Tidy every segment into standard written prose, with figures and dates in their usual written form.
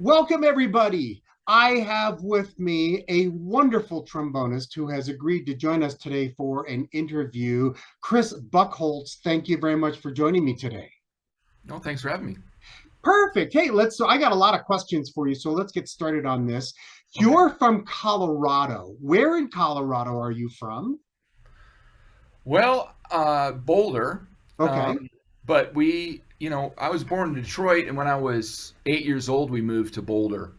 Welcome, everybody. I have with me a wonderful trombonist who has agreed to join us today for an interview. Chris Buckholz, thank you very much for joining me today. No, thanks for having me. Perfect. Hey, so I got a lot of questions for you, so let's get started on this. Okay. You're from Colorado. Where in Colorado are you from? Well, Boulder, Okay. um, but I was born in Detroit, and when I was 8 years old, we moved to Boulder.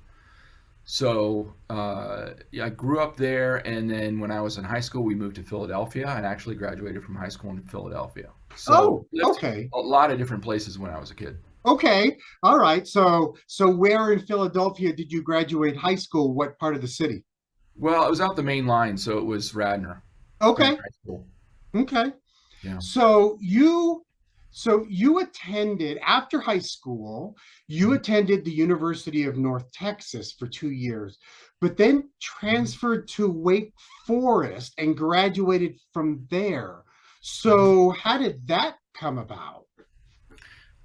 So yeah, I grew up there, and then when I was in high school, we moved to Philadelphia, and actually graduated from high school in Philadelphia. So Oh, lived okay. a lot of different places when I was a kid. Okay. All right. So where in Philadelphia did you graduate high school? What part of the city? Well, it was out the main line, so it was Radnor Okay. High School. Okay. Yeah. So you attended after high school, you Mhm. attended the University of North Texas for 2 years, but then Mhm. transferred to Wake Forest and graduated from there. Mhm. So how did that come about?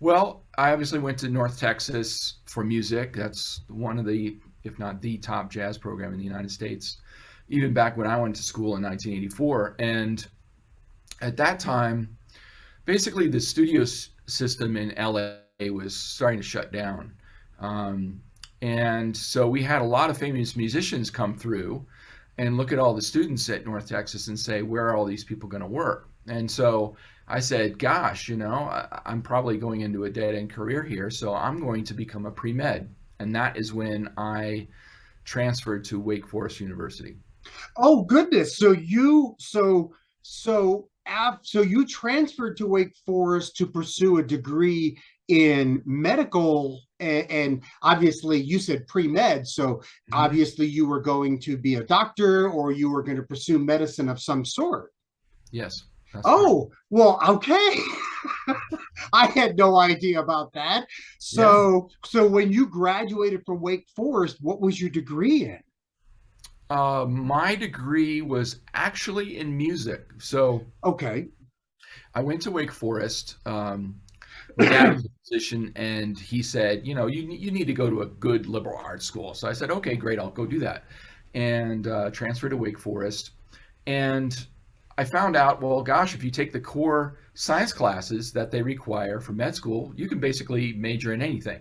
Well, I obviously went to North Texas for music. That's one of the, if not the top jazz program in the United States, even back when I went to school in 1984. And at that time, basically the system in LA was starting to shut down. Um, and so we had a lot of famous musicians come through and look at all the students at North Texas and say, where are all these people going to work? And so I said, gosh, I'm probably going into a dead end career here, so I'm going to become a pre med. And that is when I transferred to Wake Forest University. Oh goodness. So you transferred to Wake Forest to pursue a degree in medical and obviously you said pre-med, so Hmm. obviously you were going to be a doctor or you were going to pursue medicine of some sort. Yes, that's correct. Oh, well, okay. I had no idea about that. Yeah. So when you graduated from Wake Forest, what was your degree in? My degree was actually in music. So Okay. I went to Wake Forest. My dad was a musician, and he said, you need to go to a good liberal arts school. So I said, okay, great, I'll go do that, and transferred to Wake Forest. And I found out, well, gosh, if you take the core science classes that they require for med school, you can basically major in anything.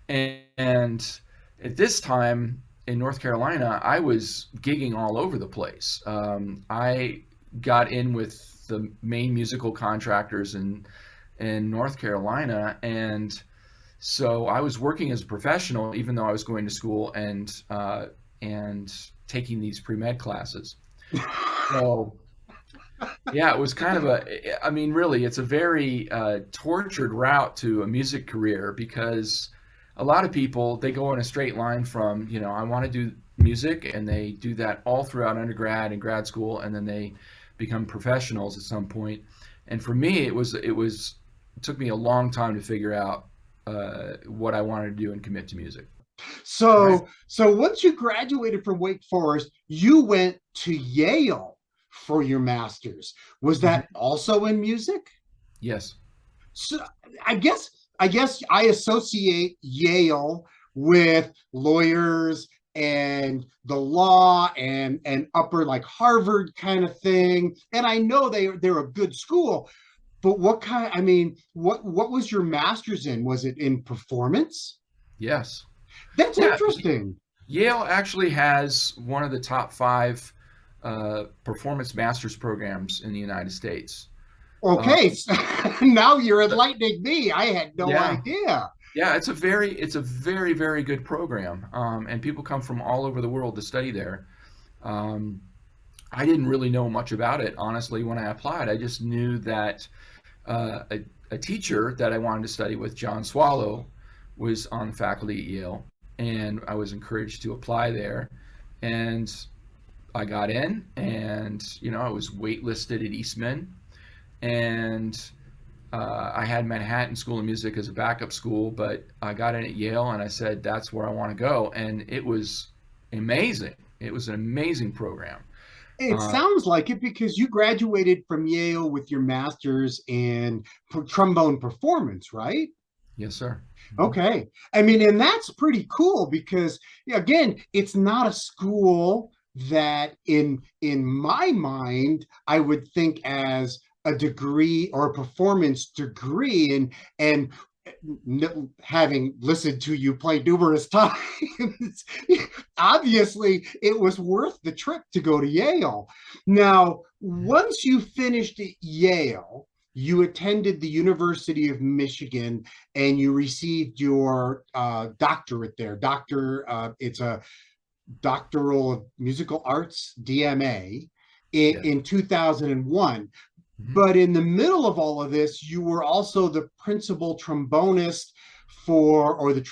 And at this time in North Carolina, I was gigging all over the place. I got in with the main musical contractors in North Carolina, and so I was working as a professional, even though I was going to school and taking these pre med classes. So yeah, it was kind of I mean, really, it's a very tortured route to a music career because a lot of people, they go in a straight line from, I want to do music, and they do that all throughout undergrad and grad school, and then they become professionals at some point. And for me, it took me a long time to figure out what I wanted to do and commit to music. Right. So once you graduated from Wake Forest, you went to Yale for your master's. Was that Hmm. also in music? Yes. So I guess I guess I associate Yale with lawyers and the law and upper like Harvard kind of thing. And I know they're a good school, but I mean, what was your master's in? Was it in performance? Yes. That's Yeah. interesting. Yale actually has one of the top five performance master's programs in the United States. Um, Okay, so now you're enlightening me. I had no yeah, idea. yeah, it's a very, very good program, and people come from all over the world to study there. Um, I didn't really know much about it, honestly, when I applied. I just knew that a teacher that I wanted to study with, John Swallow, was on the faculty at Yale, and I was encouraged to apply there. And I got in, and I was waitlisted at Eastman, and I had Manhattan School of Music as a backup school, but I got in at Yale, and I said that's where I want to go, and it was amazing. It was an amazing program. It Uh, sounds like it because you graduated from Yale with your master's in trombone performance, right? Yes, sir. Mhm. Okay. I mean, and that's pretty cool because again, it's not a school that in my mind I would think as a degree or a performance degree and having listened to you play numerous times, obviously it was worth the trip to go to Yale. Now, once you finished at Yale, you attended the University of Michigan and you received your doctorate there. It's a doctoral of musical arts, DMA, Yeah. in 2001. Mhm. But in the middle of all of this, you were also the principal trombonist for, or the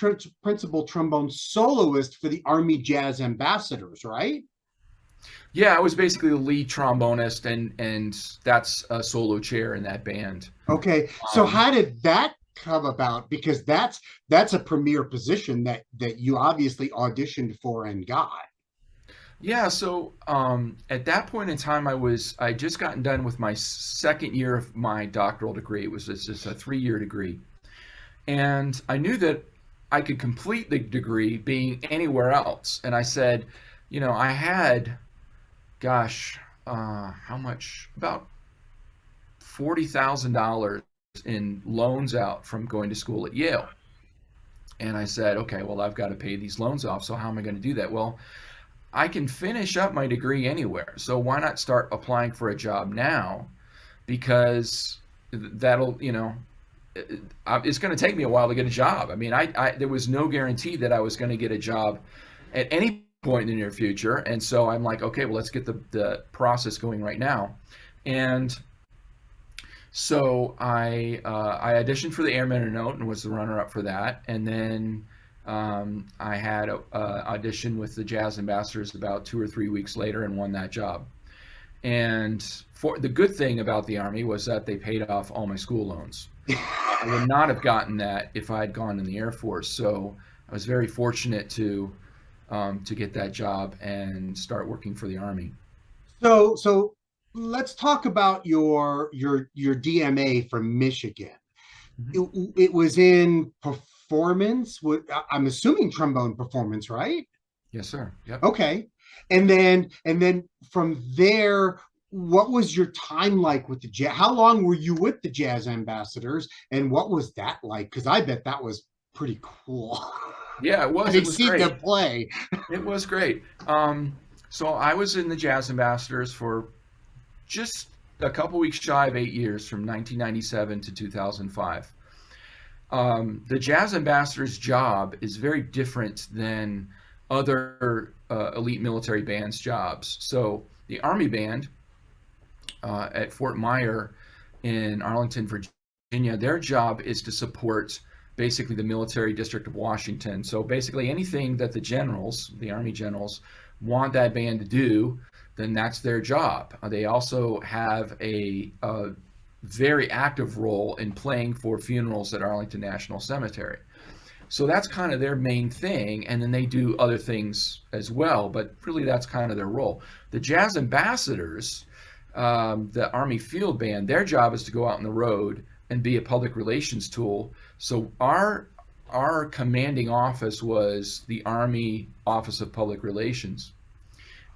principal trombone soloist for the Army Jazz Ambassadors, right? Yeah, I was basically the lead trombonist, and that's a solo chair in that band. Okay, so Um, how did that come about? Because that's a premier position that you obviously auditioned for and got. yeah, so at that point in time, I just gotten done with my second year of my doctoral degree. It was just a 3-year degree, and I knew that I could complete the degree being anywhere else. And I said, I had, gosh, how much? About $40,000 in loans out from going to school at Yale. And I said, okay, well, I've got to pay these loans off. So how am I going to do that? Well, I can finish up my degree anywhere. So why not start applying for a job now? Because that'll, it's going to take me a while to get a job. I mean, there was no guarantee that I was going to get a job at any point in the near future. And so I'm like, okay, well, let's get the process going right now. And so I auditioned for the Airman Note and was the runner-up for that. And then I had a audition with the Jazz Ambassadors about 2 or 3 weeks later and won that job. And for the good thing about the Army was that they paid off all my school loans. I would not have gotten that if I had gone in the Air Force. So I was very fortunate to get that job and start working for the Army. So let's talk about your DMA from Michigan. Mhm. It was in performance. I'm assuming trombone performance, right? Yes, sir. Yep. Okay. And then from there, what was your time like with the jazz? How long were you with the Jazz Ambassadors, and what was that like? Because I bet that was pretty cool. Yeah, it was. It Having was seen them great. play. It was great. So I was in the Jazz Ambassadors for just a couple weeks shy of 8 years, from 1997 to 2005. The Jazz Ambassador's job is very different than other elite military bands' jobs. So the Army Band at Fort Myer in Arlington, Virginia, their job is to support basically the military district of Washington. So basically anything that the generals, the Army generals, want that band to do, then that's their job. They also have a very active role in playing for funerals at Arlington National Cemetery. So that's kind of their main thing, and then they do other things as well, but really that's kind of their role. The Jazz Ambassadors, the Army Field Band, their job is to go out on the road and be a public relations tool. So our commanding office was the Army Office of Public Relations.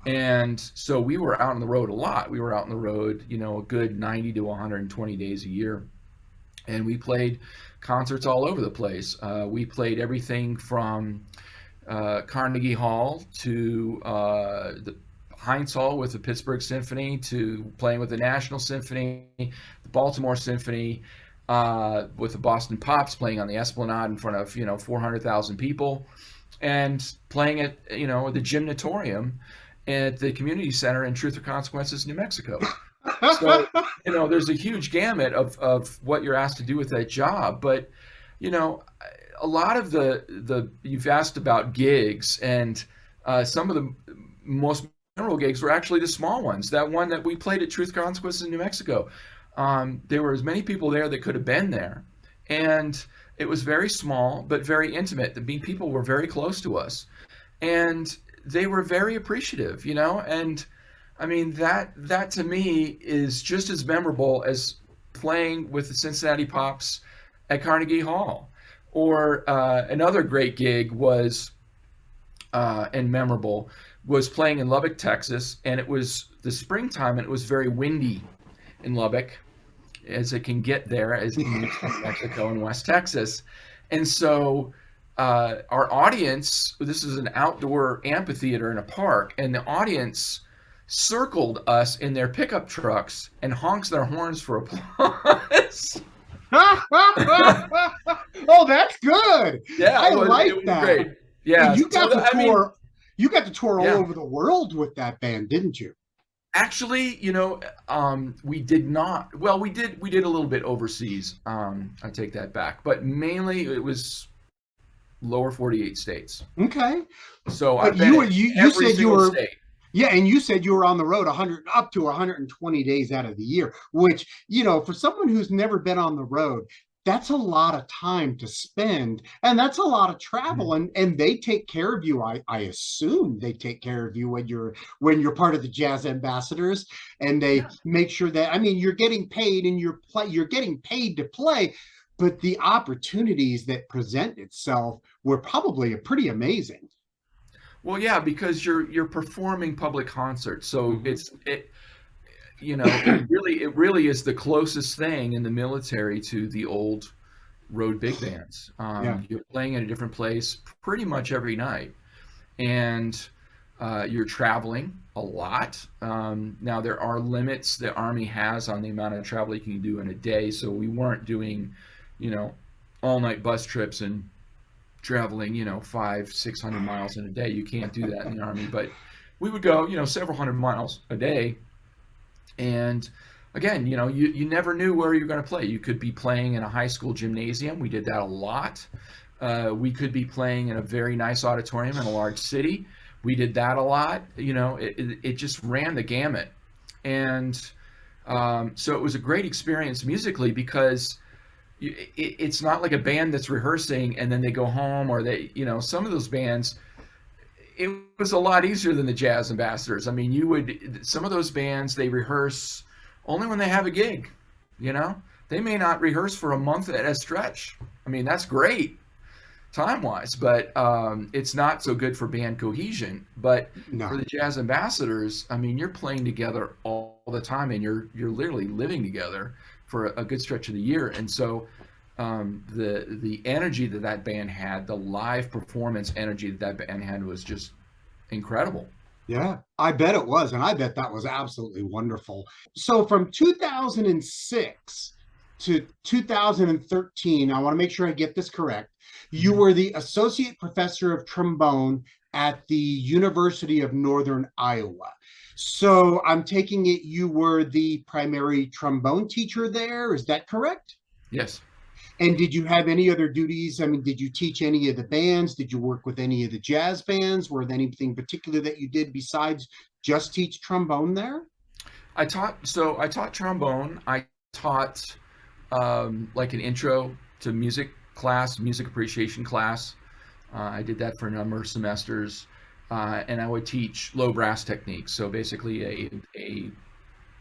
And so we were out on the road a lot. We were out on the road, a good 90 to 120 days a year. And we played concerts all over the place. We played everything from Carnegie Hall to the Heinz Hall with the Pittsburgh Symphony, to playing with the National Symphony, the Baltimore Symphony, with the Boston Pops, playing on the Esplanade in front of 400,000 people, and playing at the Gymnatorium at the community center in Truth or Consequences, New Mexico. So there's a huge gamut of what you're asked to do with that job. But a lot of the you've asked about gigs, and some of the most memorable gigs were actually the small ones. That one that we played at Truth Consequences in New Mexico, there were as many people there that could have been there, and it was very small but very intimate. The people were very close to us, and they were very appreciative, and I mean that to me is just as memorable as playing with the Cincinnati Pops at Carnegie Hall. Or another great gig was and memorable was playing in Lubbock, Texas, and it was the springtime, and it was very windy in Lubbock, as it can get there, as between Mexico and West Texas. And so our audience, this is an outdoor amphitheater in a park, and the audience circled us in their pickup trucks and honks their horns for applause. Oh, that's good. Yeah, I like it was that. great. Yeah, And you got so, to I mean, tour. You got to tour all yeah. over the world with that band, didn't you? Actually, we did not. Well, we did a little bit overseas. I take that back, but mainly it was lower 48 states. Okay. So But I've been in you every said you single were state. yeah, and you said you were on the road 100 up to 120 days out of the year, which, for someone who's never been on the road, that's a lot of time to spend, and that's a lot of travel, and they take care of you. I assume they take care of you when you're part of the jazz ambassadors, and they Yeah. make sure that, I mean, you're getting paid and you're getting paid to play, but the opportunities that present itself were probably pretty amazing. Well, yeah, because you're performing public concerts, so Mhm. it really is the closest thing in the military to the old road big bands. Yeah. You're playing at a different place pretty much every night, and you're traveling a lot. Now there are limits the Army has on the amount of travel you can do in a day, so we weren't doing, all night bus trips and traveling, 500-600 miles in a day. You can't do that in the Army, but we would go, several hundred miles a day. And again, you never knew where you were going to play. You could be playing in a high school gymnasium. We did that a lot. We could be playing in a very nice auditorium in a large city. We did that a lot. It just ran the gamut. And so it was a great experience musically, because it's not like a band that's rehearsing and then they go home, or some of those bands, it was a lot easier than the Jazz Ambassadors. I mean, some of those bands, they rehearse only when they have a gig, They may not rehearse for a month at a stretch. I mean, that's great time-wise, but it's not so good for band cohesion. But No. for the Jazz Ambassadors, I mean, you're playing together all the time, and you're literally living together for a good stretch of the year. And so the energy that band had, the live performance energy that band had, was just incredible. Yeah, I bet it was. And I bet that was absolutely wonderful. So from 2006 to 2013, I want to make sure I get this correct. You were the associate professor of trombone at the University of Northern Iowa. So I'm taking it you were the primary trombone teacher there. Is that correct? Yes. And did you have any other duties? I mean, did you teach any of the bands? Did you work with any of the jazz bands? Were there anything particular that you did besides just teach trombone there? I taught trombone. I taught like an intro to music class, music appreciation class. I did that for a number of semesters. And I would teach low brass techniques. So basically a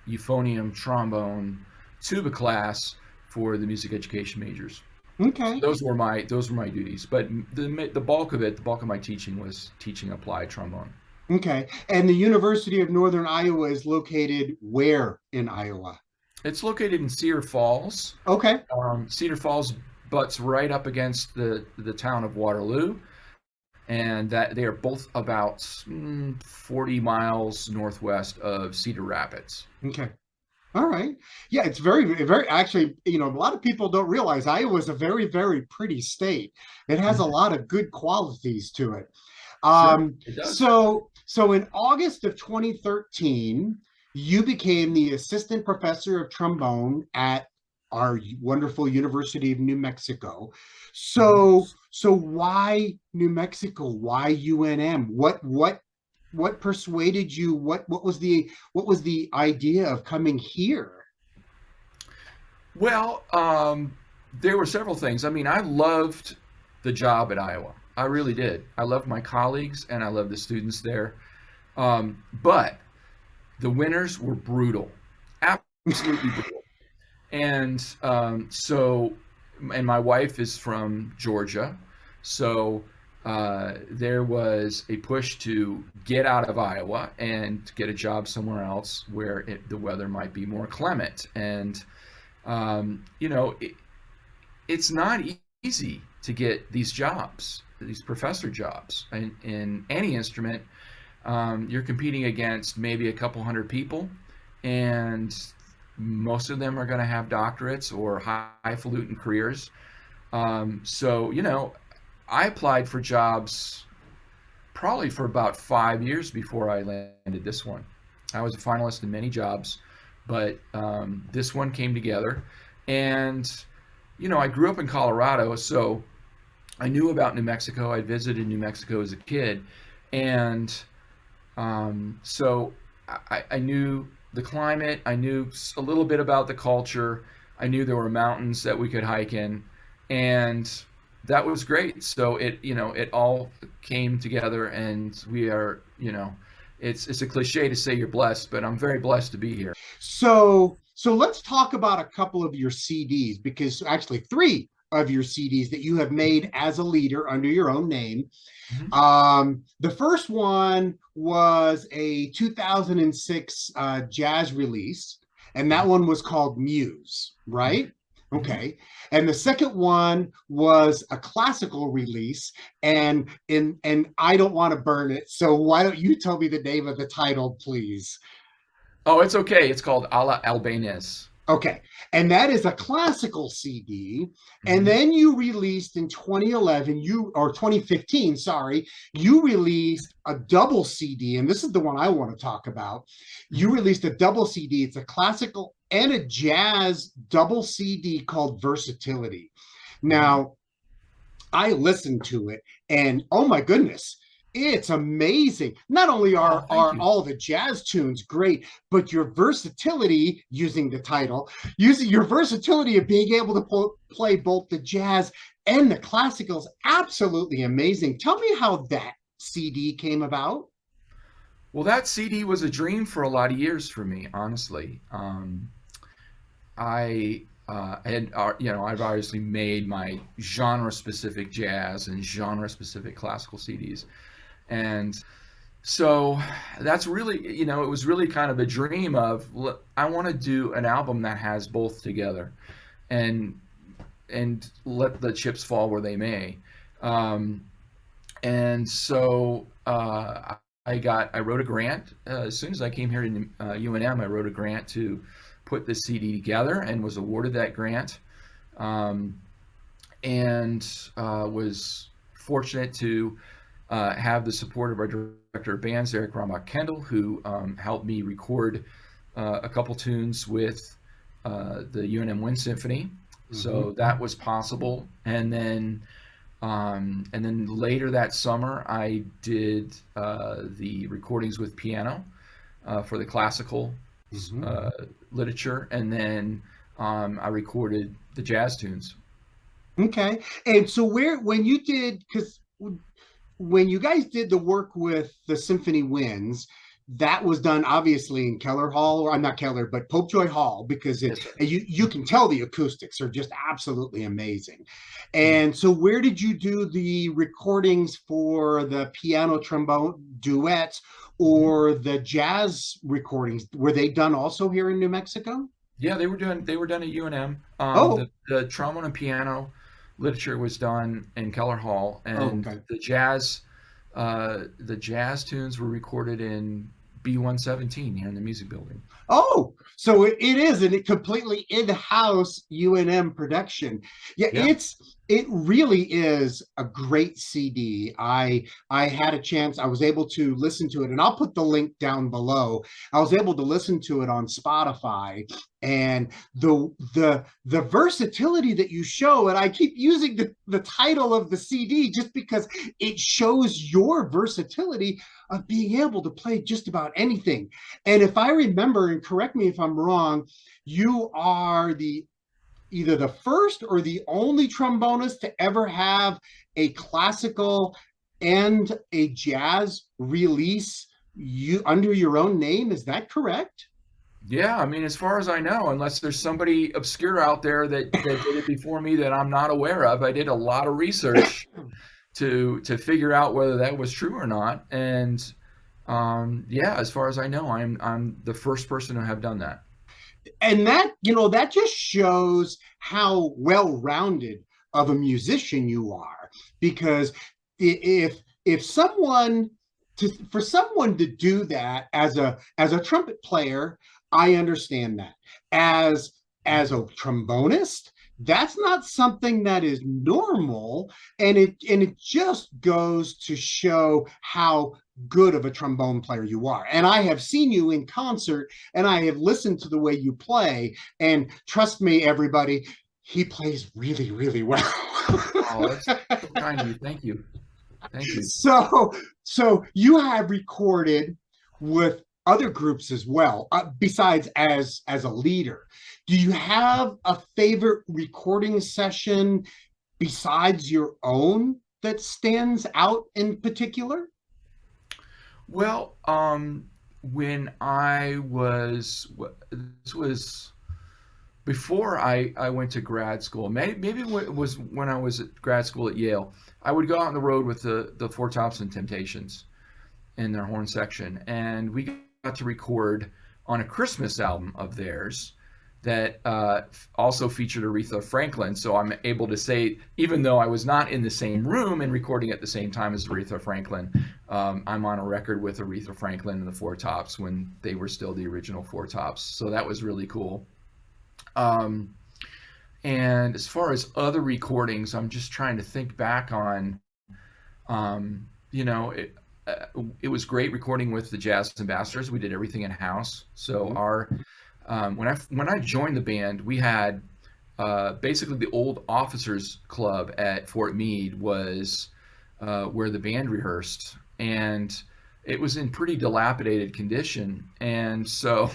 euphonium, trombone, tuba class for the music education majors. Okay. So those were my duties. But the bulk of my teaching was teaching applied trombone. Okay. And the University of Northern Iowa is located where in Iowa? It's located in Cedar Falls. Okay. Cedar Falls butts right up against the town of Waterloo, and that they are both about 40 miles northwest of Cedar Rapids. Okay. All right. Yeah, it's very, very, actually, a lot of people don't realize Iowa is a very, very pretty state. It has a lot of good qualities to it. Sure, it does. So in August of 2013, you became the assistant professor of trombone at our wonderful University of New Mexico. So why New Mexico? Why UNM? What persuaded you? What was the idea of coming here? Well, there were several things. I mean, I loved the job at Iowa. I really did. I loved my colleagues and I loved the students there. But the winters were brutal, absolutely brutal. And so and my wife is from Georgia, so there was a push to get out of Iowa and get a job somewhere else where the weather might be more clement. And you know, it's not easy to get these jobs, these professor jobs, in any instrument. You're competing against maybe a couple hundred people, and most of them are going to have doctorates or highfalutin careers. So, you know, I applied for jobs probably for about 5 years before I landed this one. I was a finalist in many jobs, but this one came together. And, you know, I grew up in Colorado, so I knew about New Mexico. I visited New Mexico as a kid. And so I knew the climate. I knew a little bit about the culture. I knew there were mountains that we could hike in. And that was great. So it, you know, it all came together, and we are, you know, it's a cliche to say you're blessed, but I'm very blessed to be here. So let's talk about a couple of your CDs, because actually three of your CDs that you have made as a leader under your own name. The first one was a 2006 jazz release, and that one was called Muse, right? Okay. And the second one was a classical release, and I don't want to burn it. So why don't you tell me the name of the title, please? Oh, it's okay. It's called Alla Albanese. Okay. And that is a classical CD. And Mm-hmm. then you released in 2011, or 2015, sorry, you released a double CD. And this is the one I want to talk about. You released a double CD. It's a classical and a jazz double CD called Versatility. Now, I listened to it, and oh my goodness, it's amazing. Not only are all the jazz tunes great, but your versatility, using the title, using your versatility of being able to play both the jazz and the classicals, absolutely amazing. Tell me how that CD came about. Well, that CD was a dream for a lot of years for me, honestly. I had, you know, I've obviously made my genre-specific jazz and genre-specific classical CDs. And so that's really, you know, it was really kind of a dream of, I want to do an album that has both together, and let the chips fall where they may. And so I wrote a grant as soon as I came here to UNM. I wrote a grant to put this CD together, and was awarded that grant, and was fortunate to have the support of our director of bands, Eric Rambach Kendall, who helped me record a couple tunes with the UNM Wind Symphony. So that was possible. And then later that summer, I did the recordings with piano for the classical literature, and then I recorded the jazz tunes. Okay. And so when you did, because when you guys did the work with the Symphony Winds, that was done obviously in Keller Hall, or I'm not Keller, but Popejoy Hall, because you can tell the acoustics are just absolutely amazing. And so where did you do the recordings for the piano trombone duets or the jazz recordings? Were they done also here in New Mexico? Yeah, they were done at UNM. The trombone and piano literature was done in Keller Hall, and the jazz tunes were recorded in B117 here in the music building. Oh, so it is a completely in-house UNM production. Yeah, it really is a great CD. I had a chance, I was able to listen to it, and I'll put the link down below. I was able to listen to it on Spotify, and the versatility that you show, and I keep using the title of the CD just because it shows your versatility of being able to play just about anything. And if I remember, and correct me if I'm wrong, you are either the first or the only trombonist to ever have a classical and a jazz release under your own name. Is that correct? Yeah, I mean, as far as I know, unless there's somebody obscure out there that did it before me that I'm not aware of, I did a lot of research to figure out whether that was true or not. And yeah, as far as I know, I'm the first person to have done that. And that, that just shows how well-rounded of a musician you are, because if someone for someone to do that as a trumpet player, I understand that. As a trombonist, that's not something that is normal, and it just goes to show how good of a trombone player you are. And I have seen you in concert, and I have listened to the way you play, and trust me, everybody, he plays really, really well. Oh, that's so kind of you. Thank you. Thank you. So you have recorded with other groups as well, besides as a leader. Do you have a favorite recording session besides your own that stands out in particular? Well, when this was before I went to grad school. Maybe it was when I was at grad school at Yale. I would go out on the road with the Four Tops and Temptations in their horn section, and we got to record on a Christmas album of theirs that also featured Aretha Franklin. So I'm able to say, even though I was not in the same room and recording at the same time as Aretha Franklin, I'm on a record with Aretha Franklin and the Four Tops when they were still the original Four Tops. So that was really cool. And as far as other recordings, I'm just trying to think back on, um, you know, it, it was great recording with the Jazz Ambassadors. We did everything in house. So Mhm. our when I joined the band, we had basically the old officers club at Fort Meade was where the band rehearsed, and it was in pretty dilapidated condition. And so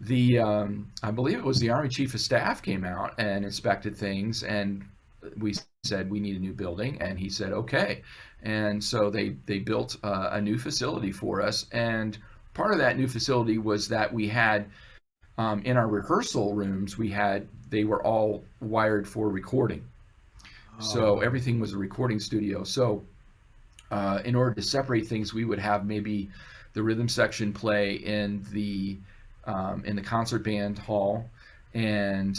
I believe it was the Army Chief of Staff came out and inspected things, and we said we need a new building, and he said okay. And so they built a new facility for us, and part of that new facility was that we had in our rehearsal rooms, they were all wired for recording. So Oh, everything was a recording studio. So in order to separate things, we would have maybe the rhythm section play in the concert band hall, and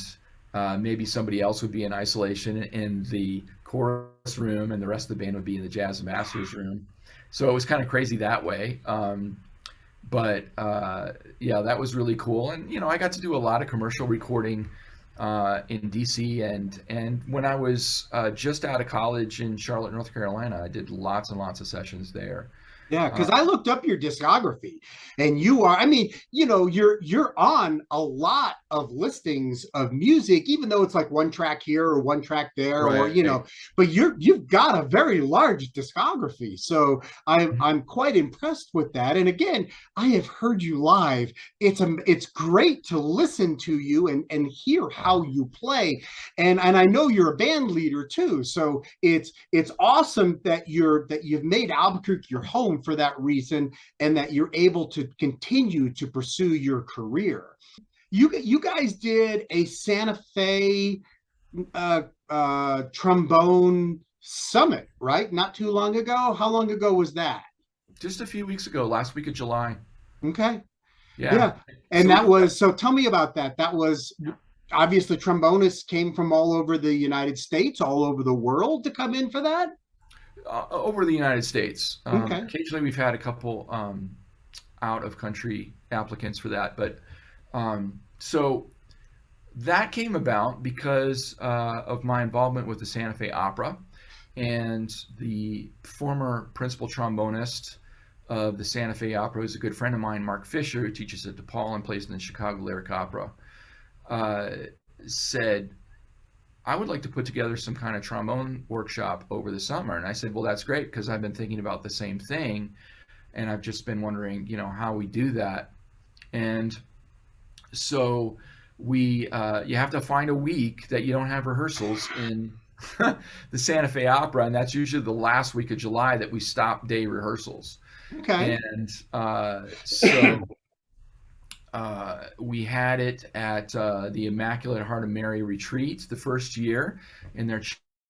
maybe somebody else would be in isolation in the chorus room, and the rest of the band would be in the jazz masters room. So it was kind of crazy that way. But yeah, that was really cool. And I got to do a lot of commercial recording in DC, and when I was just out of college in Charlotte, North Carolina, I did lots and lots of sessions there. yeah, Uh, because I looked up your discography, and you are, I mean, you're on a lot of listings of music, even though it's like one track here or one track there, or right. but you've got a very large discography. So I'm quite impressed with that. And again, I have heard you live. It's great to listen to you and hear how you play. And I know you're a band leader too. So it's awesome that you've made Albuquerque your home for that reason, and that you're able to continue to pursue your career. You guys did a Santa Fe trombone summit, right? Not too long ago. How long ago was that? Just a few weeks ago, last week of July. Okay. Yeah. Yeah. And So that we was, so tell me about that. That was obviously trombonists came from all over the United States, all over the world to come in for that. over the United States. Okay. Occasionally, we've had a couple out of country applicants for that, but so that came about because of my involvement with the Santa Fe Opera, and the former principal trombonist of the Santa Fe Opera, who's a good friend of mine, Mark Fisher, who teaches at DePaul and plays in the Chicago Lyric Opera, uh, said, I would like to put together some kind of trombone workshop over the summer. And I said, well, that's great, because I've been thinking about the same thing, and I've just been wondering, how we do that. And so you have to find a week that you don't have rehearsals in the Santa Fe Opera, and that's usually the last week of July that we stop day rehearsals. Okay. And so we had it at the Immaculate Heart of Mary retreat the first year in their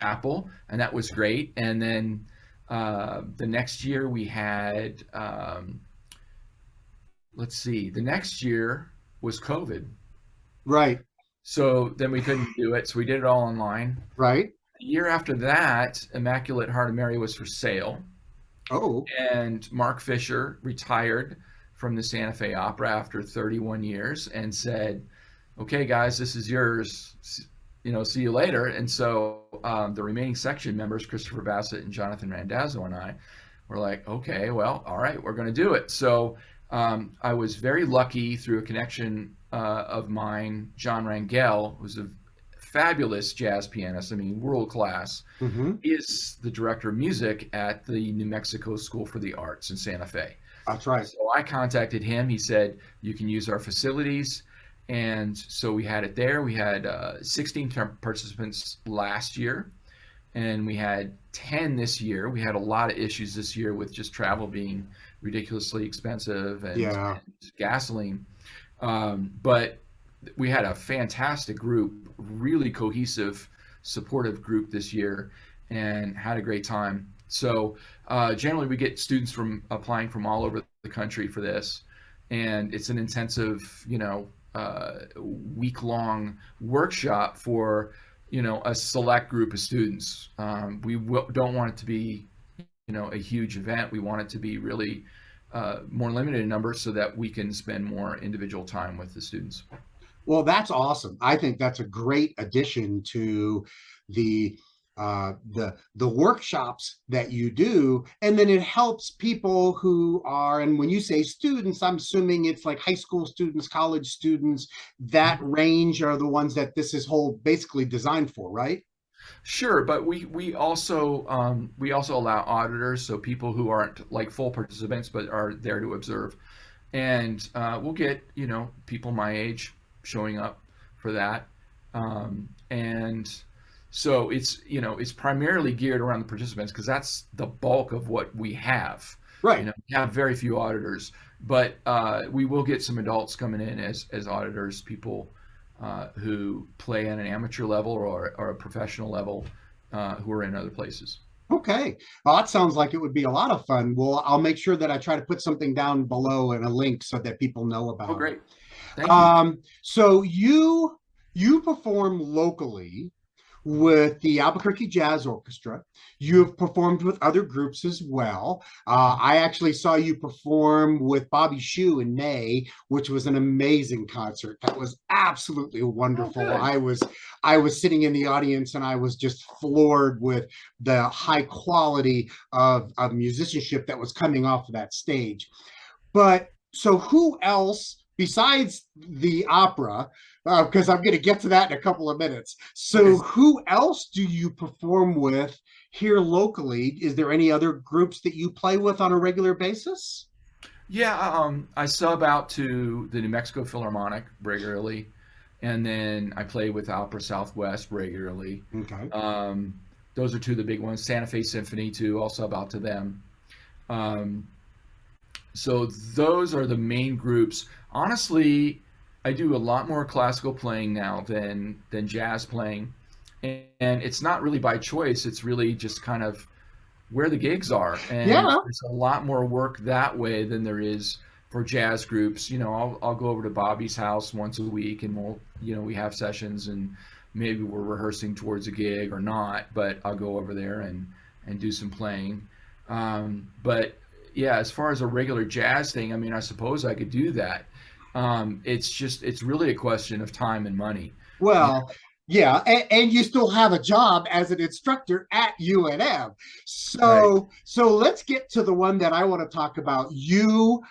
chapel, and that was great. And then the next year we had, let's see, the next year was COVID. Right. So then we couldn't do it. So we did it all online. Right. The year after that, Immaculate Heart of Mary was for sale. Oh. And Mark Fisher retired from the Santa Fe Opera after 31 years and said, okay, guys, this is yours. See you later. And so the remaining section members, Christopher Bassett and Jonathan Randazzo and I, were like, okay, well, all right, we're going to do it. So I was very lucky through a connection of mine, John Rangel, who's a fabulous jazz pianist, I mean, world class. Mm-hmm. He is the director of music at the New Mexico School for the Arts in Santa Fe. That's right. So I contacted him. He said, you can use our facilities. And so we had it there. We had 16 participants last year, and we had 10 this year. We had a lot of issues this year with just travel being ridiculously expensive and gasoline. But we had a fantastic group, really cohesive, supportive group this year, and had a great time. So generally we get students applying from all over the country for this, and it's an intensive, week-long workshop for, a select group of students. We don't want it to be, a huge event. We want it to be really more limited in number so that we can spend more individual time with the students. Well, that's awesome. I think that's a great addition to the workshops that you do, and then it helps people who are, and when you say students, I'm assuming it's like high school students, college students, that range are the ones that this is basically designed for, right? Sure, but we also allow auditors, so people who aren't like full participants but are there to observe, and we'll get people my age showing up for that, and so it's primarily geared around the participants because that's the bulk of what we have. Right. We have very few auditors, but we will get some adults coming in as auditors, people who play at an amateur level or a professional level who are in other places. Okay. Well, that sounds like it would be a lot of fun. Well, I'll make sure that I try to put something down below and a link so that people know about it. Oh, great. Thank you. So you perform locally with the Albuquerque Jazz Orchestra. You've performed with other groups as well. I actually saw you perform with Bobby Shew in May, which was an amazing concert. That was absolutely wonderful. Oh, I was sitting in the audience and I was just floored with the high quality of musicianship that was coming off of that stage. But so who else besides the opera, because I'm going to get to that in a couple of minutes. So who else do you perform with here locally? Is there any other groups that you play with on a regular basis? Yeah, I sub out to the New Mexico Philharmonic regularly, and then I play with Opera Southwest regularly. Okay. Those are two of the big ones. Santa Fe Symphony too, I'll sub out to them. So those are the main groups. Honestly, I do a lot more classical playing now than jazz playing, and it's not really by choice. It's really just kind of where the gigs are, and there's a lot more work that way than there is for jazz groups. I'll go over to Bobby's house once a week, and we have sessions, and maybe we're rehearsing towards a gig or not, but I'll go over there and do some playing. But yeah, as far as a regular jazz thing, I mean, I suppose I could do that. It's really a question of time and money. Well, yeah, and you still have a job as an instructor at UNM. So let's get to the one that I want to talk about. You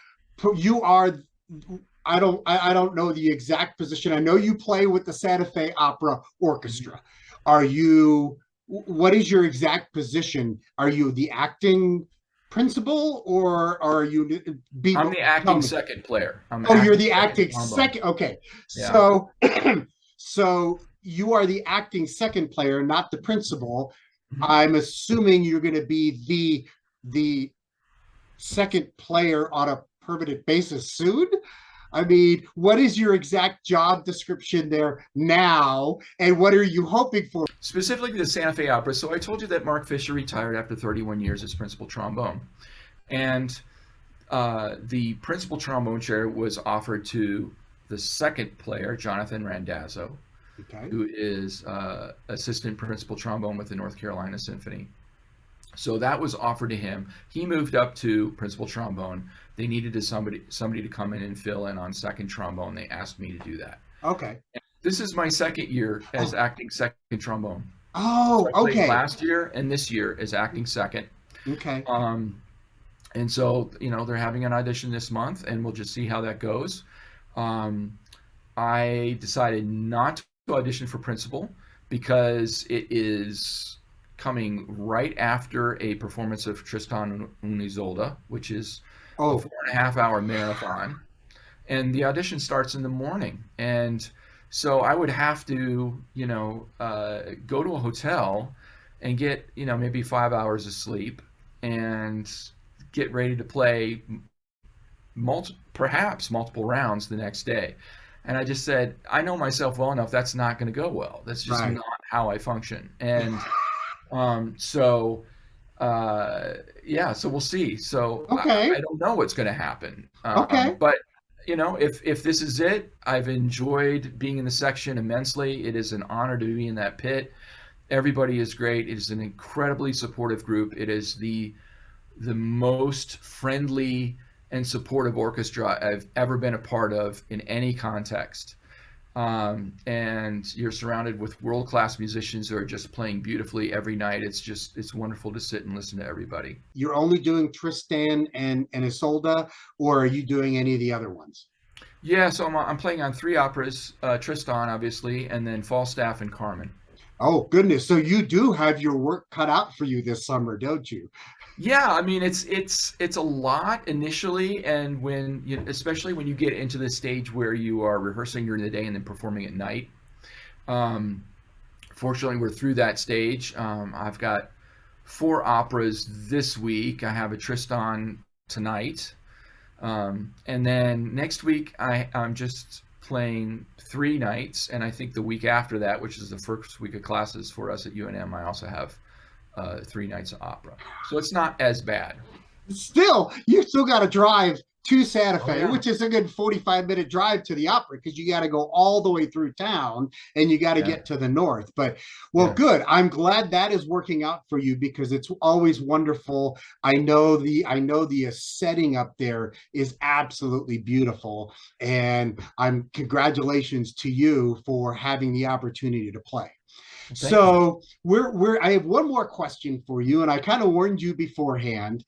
are, I don't know the exact position. I know you play with the Santa Fe Opera Orchestra. What is your exact position? Are you the acting principal, or are you I'm the acting second player. You're the acting second. Okay. Yeah. So you are the acting second player, not the principal. Mm-hmm. I'm assuming you're going to be the second player on a permanent basis soon. I mean, what is your exact job description there now, and what are you hoping for? Specifically the Santa Fe Opera. So I told you that Mark Fisher retired after 31 years as principal trombone. And the principal trombone chair was offered to the second player, Jonathan Randazzo, Okay. who is assistant principal trombone with the North Carolina Symphony. So that was offered to him. He moved up to principal trombone. They needed somebody to come in and fill in on second trombone. They asked me to do that. Okay. This is my second year as acting second trombone. Oh, So I played okay. last year and this year as acting second. Okay. And so, they're having an audition this month, and we'll just see how that goes. I decided not to audition for principal because it is coming right after a performance of Tristan und Isolde, which is a 4.5-hour marathon. And the audition starts in the morning. And so I would have to, go to a hotel and get, maybe 5 hours of sleep and get ready to play perhaps multiple rounds the next day. And I just said, I know myself well enough, that's not going to go well. That's just not how I function. And so we'll see. So I don't know what's going to happen. But if this is it, I've enjoyed being in the section immensely. It is an honor to be in that pit. Everybody is great. It is an incredibly supportive group. It is the most friendly and supportive orchestra I've ever been a part of in any context. And you're surrounded with world-class musicians who are just playing beautifully every night. It's wonderful to sit and listen to everybody. You're only doing Tristan and Isolde, or are you doing any of the other ones? Yeah, so I'm playing on 3 operas, Tristan, obviously, and then Falstaff and Carmen. Oh, goodness. So you do have your work cut out for you this summer, don't you? Yeah, I mean it's a lot initially, and especially when you get into the stage where you are rehearsing during the day and then performing at night. Fortunately, we're through that stage. I've got 4 operas this week. I have a Tristan tonight, and then next week I'm just playing 3 nights, and I think the week after that, which is the first week of classes for us at UNM, I also have 3 nights of opera. So it's not as bad. You still got to drive to Santa Fe, yeah. which is a good 45-minute drive to the opera, because you got to go all the way through town and you got to get to the north. But good. I'm glad that is working out for you, because it's always wonderful. I know the setting up there is absolutely beautiful, and congratulations to you for having the opportunity to play. So I have one more question for you, and I kind of warned you beforehand.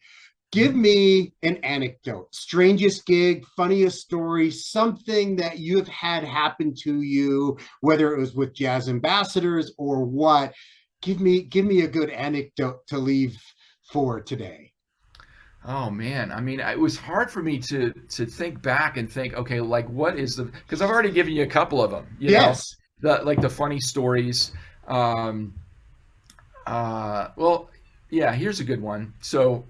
Give me an anecdote, strangest gig, funniest story, something that you've had happen to you, whether it was with Jazz Ambassadors or what. Give me a good anecdote to leave for today. Oh man, I mean, it was hard for me to think back and think, okay, like what is because I've already given you a couple of them. Yes. The funny stories. Here's a good one. So,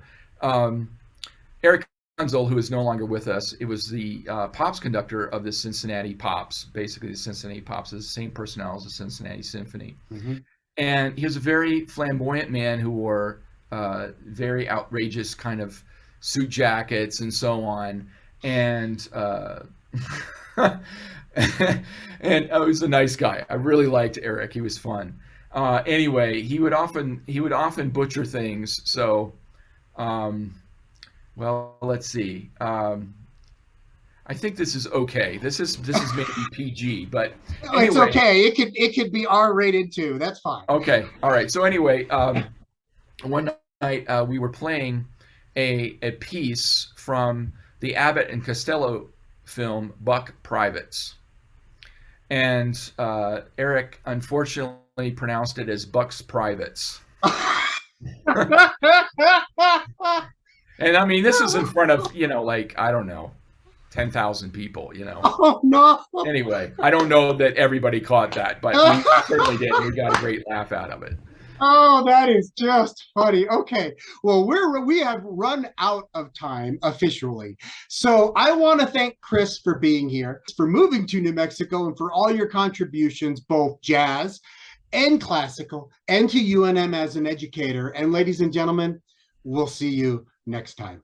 Eric Gonzol, who is no longer with us, it was the Pops conductor of the Cincinnati Pops. Basically, the Cincinnati Pops is the same personnel as the Cincinnati Symphony. Mm-hmm. And he was a very flamboyant man who wore very outrageous kind of suit jackets and so on. And and he was a nice guy. I really liked Eric. He was fun. Anyway, he would often butcher things. So, let's see. I think this is okay. This is maybe PG, but anyway. It's okay. It could be R-rated too. That's fine. Okay. All right. So anyway, one night we were playing a piece from the Abbott and Costello film Buck Privates. And Eric unfortunately pronounced it as Buck's Privates. And I mean, this is in front of, I don't know, 10,000 people, Oh, no. Anyway, I don't know that everybody caught that, but we certainly did. We got a great laugh out of it. Oh, that is just funny. Okay. Well, we have run out of time officially. So I want to thank Chris for being here, for moving to New Mexico, and for all your contributions, both jazz and classical, and to UNM as an educator. And ladies and gentlemen, we'll see you next time.